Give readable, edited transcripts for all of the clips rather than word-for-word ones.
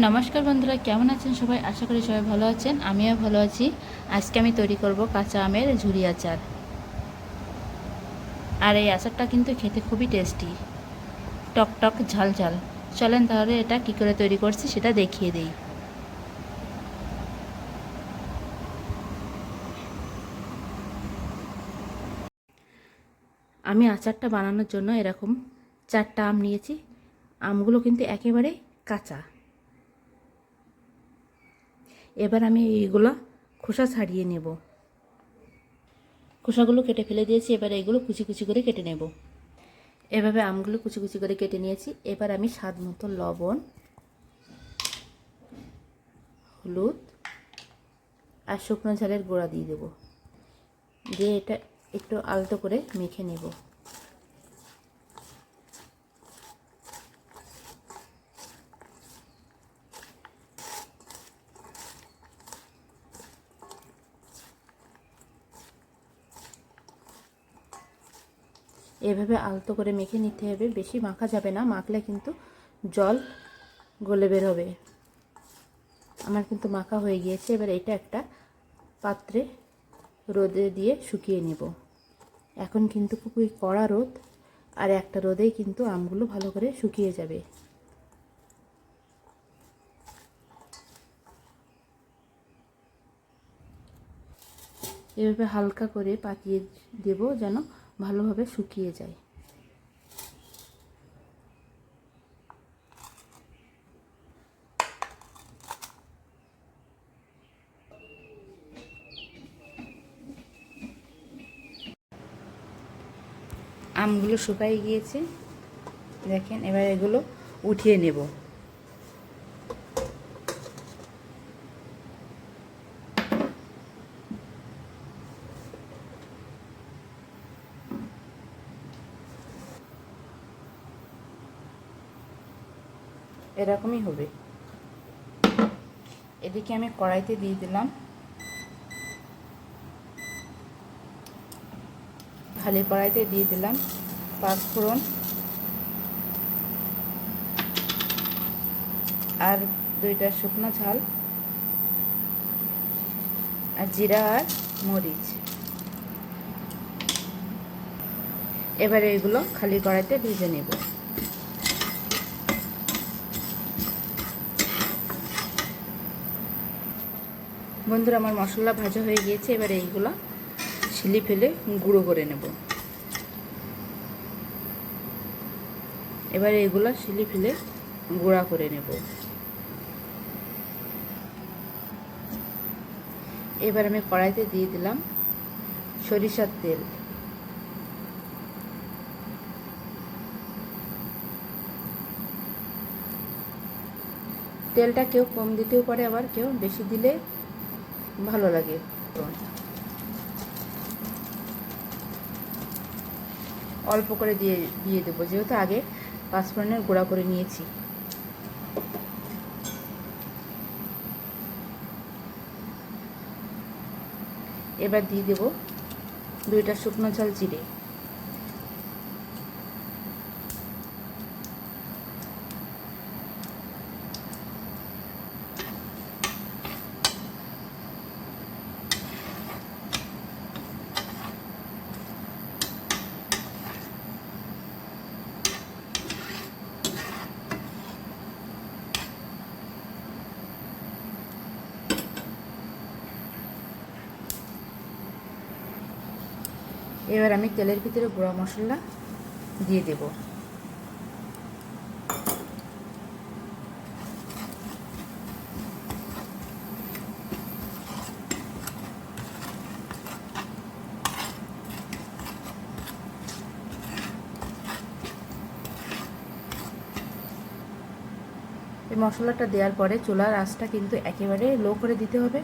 নমস্কার বন্ধুরা, কেমন আছেন সবাই? আশা করি সবাই ভালো আছেন। আমিও ভালো আছি। আজকে আমি তৈরি করব কাঁচা আমের ঝুরি আচার। আর এই আচারটা কিন্তু খেতে খুবই টেস্টি, টক টক ঝাল ঝাল। চলেন তাহলে এটা কি করে তৈরি করছি সেটা দেখিয়ে দিই। আমি আচারটা বানানোর জন্য এরকম 4টা আম নিয়েছি। আমগুলো কিন্তু একেবারে কাঁচা। এবার আমি এইগুলো খোসা ছাড়িয়ে নেব। খোসাগুলো কেটে ফেলে দিয়েছি। এবার এইগুলো কুচি কুচি করে কেটে নেব। এভাবে আমগুলো কুচি কুচি করে কেটে নিয়েছি। এবার আমি স্বাদ মতো লবণ, হলুদ আর শুকনো ঝালের গুঁড়া দিয়ে দেবো। দিয়ে এটা একটু আলতো করে মেখে নেব। এভাবে আলতো করে মেখে নিতে হবে, বেশি মাখা যাবে না, মাখলে কিন্তু জল গলে বের হবে। আমার কিন্তু মাখা হয়ে গিয়েছে। এবার এটা একটা পাত্রে রোদে দিয়ে শুকিয়ে নেব। এখন কিন্তু খুবই কড়া রোদ, আর একটা রোদেই কিন্তু আমগুলো ভালো করে শুকিয়ে যাবে। এভাবে হালকা করে পাতিয়ে দেব যেন ভালোভাবে শুকিয়ে যায়। আমগুলো শুকিয়ে গিয়েছে, দেখেন। এবার এগুলো উঠিয়ে নেব। এরকমই হবে। এদিকে আমি কড়াইতে দিয়ে দিলাম খালি কড়াইতে দিয়ে দিলাম পাঁচফোড়ন আর 2টা শুকনো ঝাল আর জিরা আর মরিচ। এবারে এগুলো খালি কড়াইতে ভেজে নেব। বন্ধুরা, আমার মশলা ভাজা হয়ে গিয়েছে। এবারে এইগুলো ছিলি ফেলে গুঁড়ো করে নেব। এবারে এগুলো ছিলি ফেলে গুঁড়া করে নেব। এবার আমি কড়াইতে দিয়ে দিলাম সরিষার তেল। তেলটা কেউ কম দিতেও পারে, আবার কেউ বেশি দিলে ভালো লাগে। অল্প করে দিয়ে দেবো, যেহেতু আগে পাঁচফোড়নের গুঁড়া করে নিয়েছি। এবার দিয়ে দেব 2টা শুকনো ঝাল জিরে। এবার আমি তেলের ভিতরে গুঁড়া মশলা দিয়ে দেব। এই মশলাটা দেওয়ার পরে চুলার আঁচটা কিন্তু একেবারে লো করে দিতে হবে।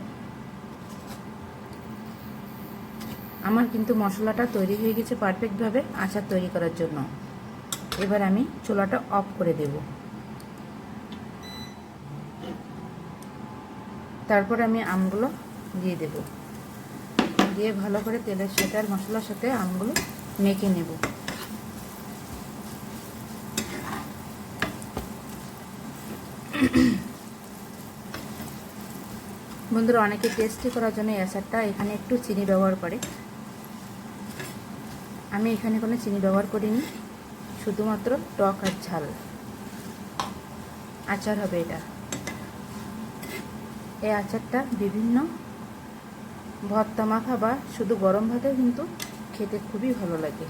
আমার কিন্তু মশলাটা তৈরি হয়ে গেছে পারফেক্টভাবে আচার তৈরি করার জন্য। এবার আমি চুলাটা অফ করে দেব। তারপর আমি আমগুলো দিয়ে দেব। দিয়ে ভালো করে তেলের সাথে আর মশলার সাথে আমগুলো মেখে নেব। বন্ধুরা, অনেকে টেস্টি করার জন্য এই আচারটা এখানে একটু চিনি ব্যবহার করে। আমি এখানে কোনো চিনি ব্যবহার করিনি, শুধুমাত্র টক আর ঝাল আচার হবে এটা। এই আচারটা বিভিন্ন ভর্তা মাখা বা শুধু গরম ভাতেও কিন্তু খেতে খুবই ভালো লাগে।